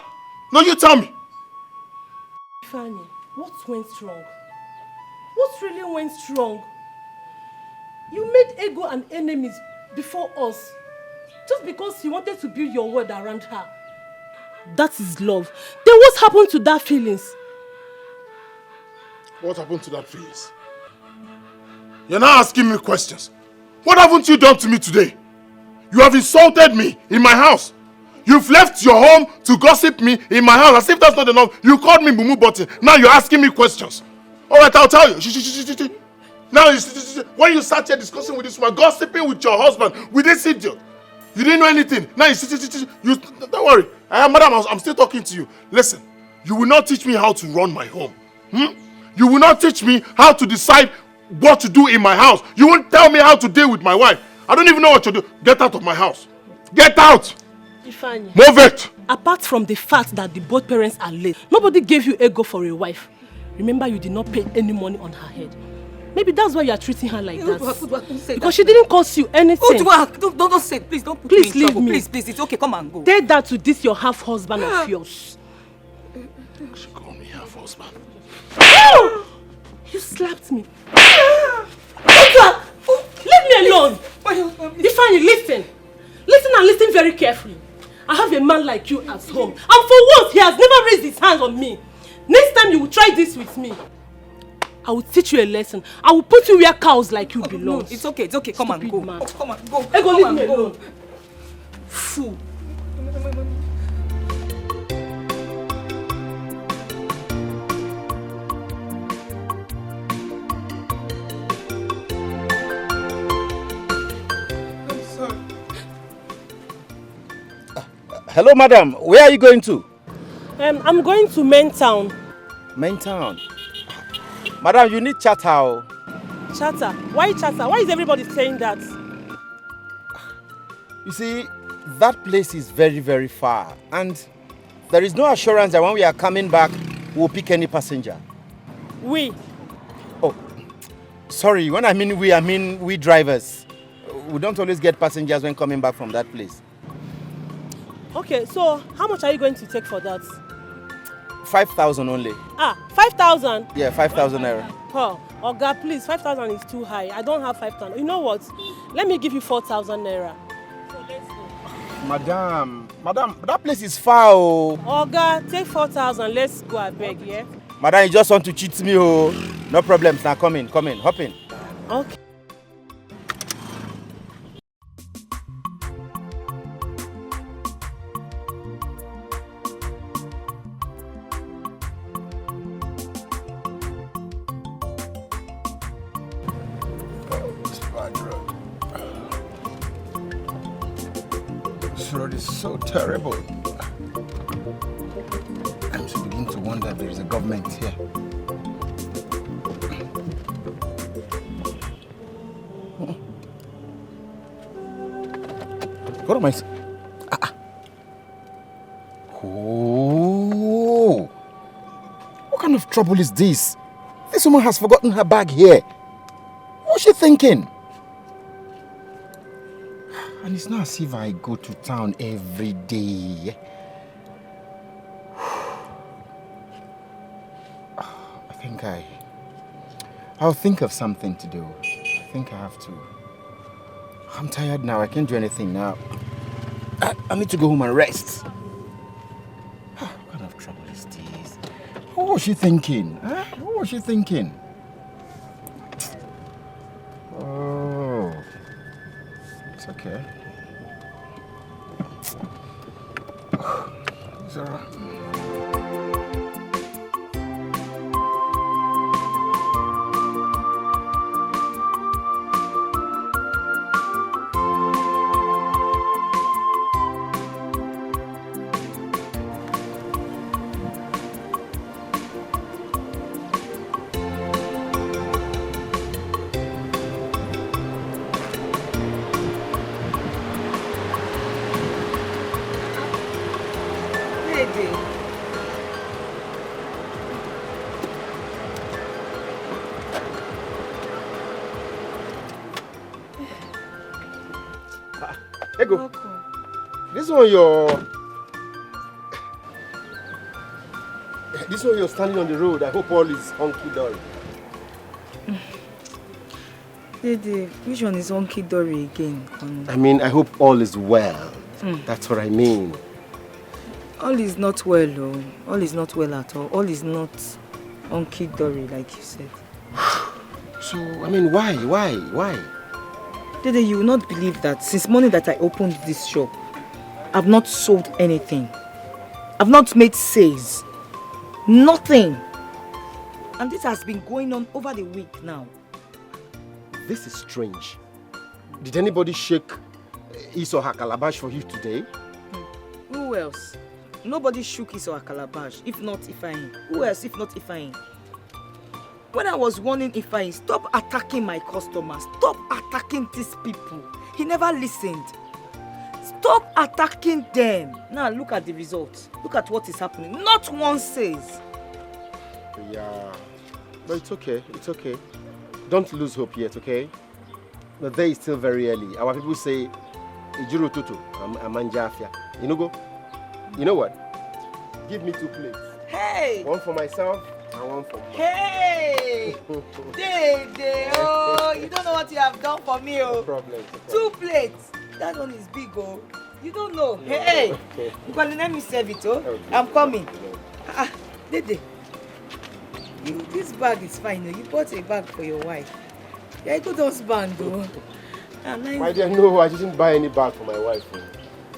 No, you tell me. Ifeanyi, what went wrong? What really went wrong? You made Ego and enemies before us. Just because you wanted to build your world around her. That is love. Then what happened to that feelings? What happened to that feelings? You're now asking me questions. What haven't you done to me today? You have insulted me in my house. You've left your home to gossip me in my house. As if that's not enough, you called me Mumu Button. Now you're asking me questions. Alright, I'll tell you. Now, when you sat here discussing with this woman, gossiping with your husband, with this idiot, you didn't know anything. Now you don't worry. Madam, I'm still talking to you. Listen, you will not teach me how to run my home. You will not teach me how to decide what to do in my house. You won't tell me how to deal with my wife. I don't even know what to do. Get out of my house. Get out! Ifeanyi, move it! Apart from the fact that the both parents are late, nobody gave you Ego for a wife. Remember, you did not pay any money on her head. Maybe that's why you are treating her like that. Because she didn't cost you anything. Don't say it. Please don't put me in trouble. Please, it's okay. Come and go. Tell that to this your half-husband of yours. She called me half-husband. You slapped me. Leave me alone. Ifeanyi, listen. Listen and listen very carefully. I have a man like you at home. And for once, he has never raised his hands on me. Next time you will try this with me. I will teach you a lesson. I will put you where cows like you belong. No, it's okay. Come and go. Man. Come and go. Ego, leave me alone. Fool. Hello, madam. Where are you going to? I'm going to Main Town. Main Town. Madam, you need chatter. Chatter? Why chatter? Why is everybody saying that? You see, that place is very, very far. And there is no assurance that when we are coming back, we'll pick any passenger. We? Oh, sorry. When I mean we drivers. We don't always get passengers when coming back from that place. Okay, so how much are you going to take for that? 5,000 only. 5,000? Yeah, 5,000 naira. Oh, Oga, please, 5,000 is too high. I don't have 5,000. You know what? Let me give you 4,000 naira. So let's go. Madam, that place is far. Oh. Oga, take 4,000. Let's go, I beg, yeah? Madam, you just want to cheat me, oh. No problems. Now come in, hop in. Okay. This road is so terrible. I'm beginning to wonder if there is a government here. What am I saying? Oh! What kind of trouble is this? This woman has forgotten her bag here. What's she thinking? And it's not as if I go to town every day. I think I'll think of something to do. I think I have to. I'm tired now. I can't do anything now. I need to go home and rest. What kind of trouble is this? What was she thinking? Huh? What was she thinking? Oh, it's okay. It's all right. Ego, this one you're standing on the road. I hope all is hunky-dory. Dede, which one is hunky-dory again? I mean, I hope all is well. That's what I mean. All is not well, though. All is not well at all. All is not hunky-dory, like you said. So, I mean, why? Dede, you will not believe that since morning that I opened this shop, I've not sold anything. I've not made sales. Nothing. And this has been going on over the week now. This is strange. Did anybody shake his or her calabash for you today? Who else? Nobody shook his or her calabash, if not Ifeanyi. Who else if not Ifeanyi? When I was warning Ifeanyi, stop attacking my customers, stop attacking these people, he never listened. Stop attacking them. Now look at the results. Look at what is happening. Not one says. Yeah, but it's okay. Don't lose hope yet, okay? The day is still very early. Our people say, Ijuru tutu, amanjafia. You know what? Give me 2 plates. Hey! One for myself and one for mom. Hey! Dede, oh, you don't know what you have done for me, oh. No problem. 2 plates. That one is big, oh. You don't know. Hey! Okay. Let me serve it, oh. Okay. I'm coming. Dede. This bag is fine. You bought a bag for your wife. Yeah, a good husband though. Nice. My dear, no, I didn't buy any bag for my wife.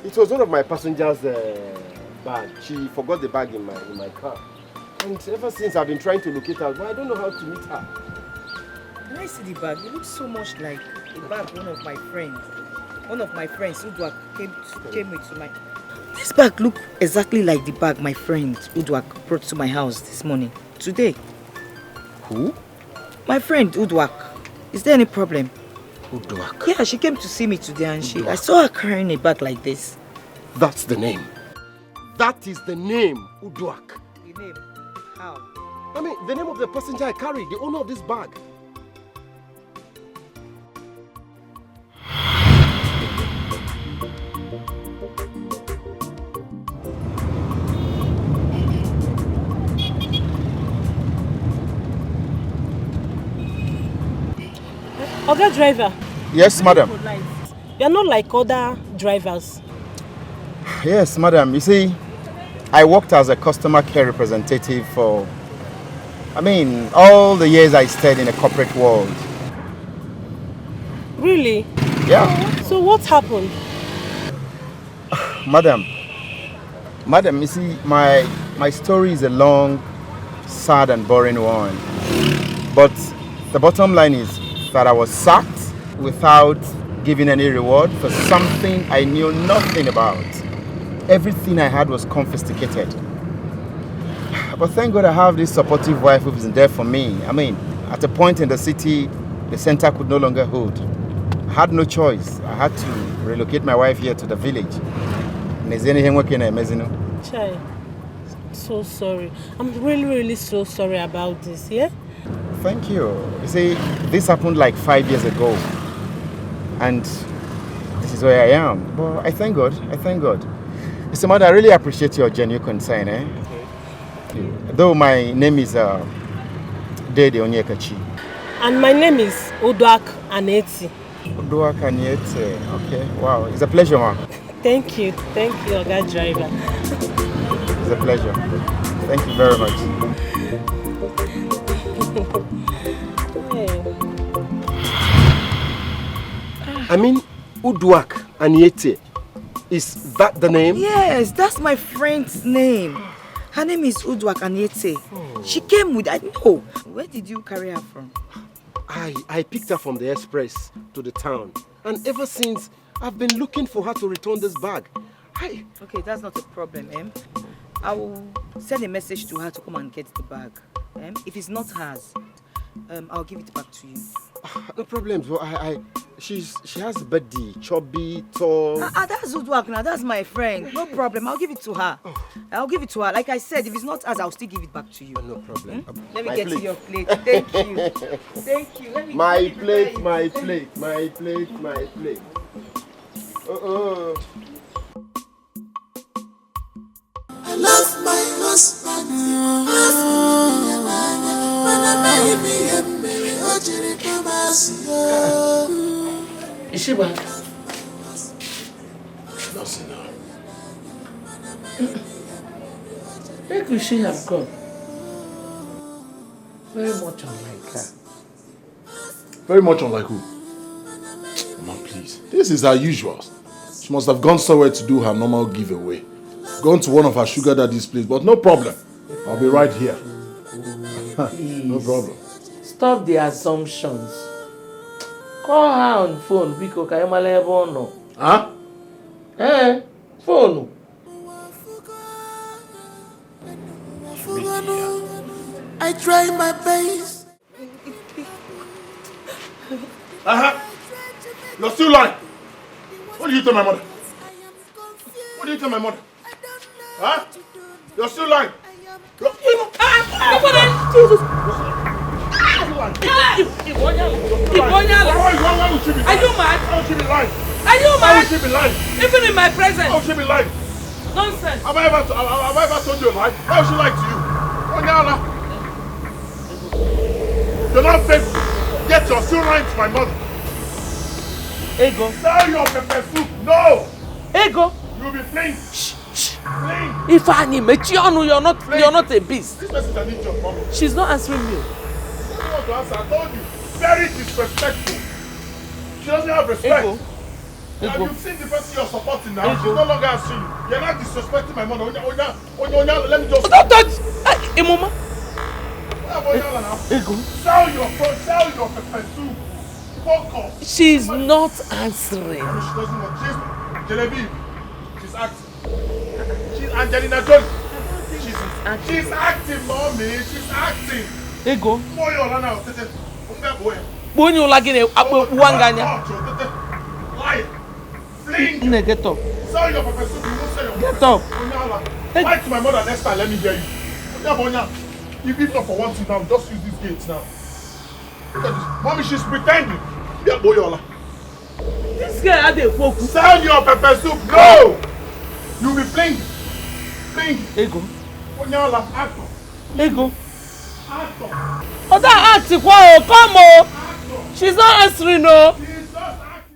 It was one of my passengers' bag. She forgot the bag in my car. And ever since I've been trying to locate her, but I don't know how to meet her. Can I see the bag? It looks so much like the bag one of my friends Udwak came with to my... This bag look exactly like the bag my friend Udwak brought to my house this morning. Today. Who? My friend Udwak. Is there any problem? Udwak? Yeah, she came to see me today and I saw her carrying a bag like this. That's the name. That is the name, Udwak. The name? How? I mean, the name of the passenger I carried, the owner of this bag. Other driver. Yes, madam. You're not like other drivers. Yes, madam. You see, I worked as a customer care representative for, all the years I stayed in the corporate world. Really? Yeah. So what happened? Madam, you see, my story is a long, sad and boring one. But the bottom line is that I was sacked without giving any reward for something I knew nothing about. Everything I had was confiscated. But thank God I have this supportive wife who's there for me. At a point in the city, the center could no longer hold. I had no choice. I had to relocate my wife here to the village. Chai, so sorry. I'm really, really so sorry about this, yeah? Thank you. You see, this happened like 5 years ago. And this is where I am. But I thank God. Mr. Mother, I really appreciate your genuine concern. Okay. Though my name is Dede Onyekachi. And my name is Udwak Aneti. Udwak Aneti. Okay. Wow. It's a pleasure, ma. Thank you, Oga Driver. It's a pleasure. Thank you very much. Udwak Aniete. Is that the name? Yes, that's my friend's name. Her name is Udwak Aniete. She came with... I know. Where did you carry her from? I picked her from the express to the town. And ever since, I've been looking for her to return this bag. Okay, that's not a problem, I will send a message to her to come and get the bag. If it's not hers, I'll give it back to you. No problem. She has a birthday, chubby, tall. That's Udwak now. That's my friend. No problem. I'll give it to her. Like I said, if it's not hers, I'll still give it back to you. No problem. Let me get to your plate. Thank you. Thank you. My plate. I love my husband. Is she back? Nothing now. Where could she have gone? Very much unlike her. Very much unlike who? Mama, please. This is her usual. She must have gone somewhere to do her normal giveaway. Gone to one of her sugar daddy's place, but no problem. I'll be right here. No problem. Stop the assumptions. Call her on phone because I am a Huh? Phone. I try my best. You're still lying. What do you tell my mother? Huh? You're still lying. Jesus. Are you mad? How would she be lying? Are you mad? How would she be lying? Even in my presence. How would she be lying? Nonsense. Have I ever told you a lie? How would she lie to you? Onyala. You're not faithful. Yet you're still lying to my mother. Ego. Sell your pepper soup. No. Ego. You'll be playing. Shh. If Annie Mechionu, you're not a beast. This message I need your problem. She's not answering me. She doesn't want to answer. I told you. Very disrespectful. She doesn't have respect. And you've seen the person you're supporting now. She's no longer answering you. You're not disrespecting my mother. Onya, let me just. Don't touch! Imoma! Sell your pepper soup. Focus. She's not answering. She doesn't want. She's Jalebi. She's acting. She's Angelina Jolie. She's acting, mommy. She's acting. Ego. Boy, you're now. When you like it, Wanganya. Lie. Fling. Get up. Sell your pepper soup. You won't sell your Get up. Lie to my mother next time. Let me hear you. If not for one thing now, just use these gates now. Look at this. Mommy, she's pretending. Yeah, Boyola. This guy had a focus. Sell your pepper soup. No! You'll be playing. Ego. Boyola, actor. Ego. Actor. Oh, that acting, wow, come on. She's not answering, no.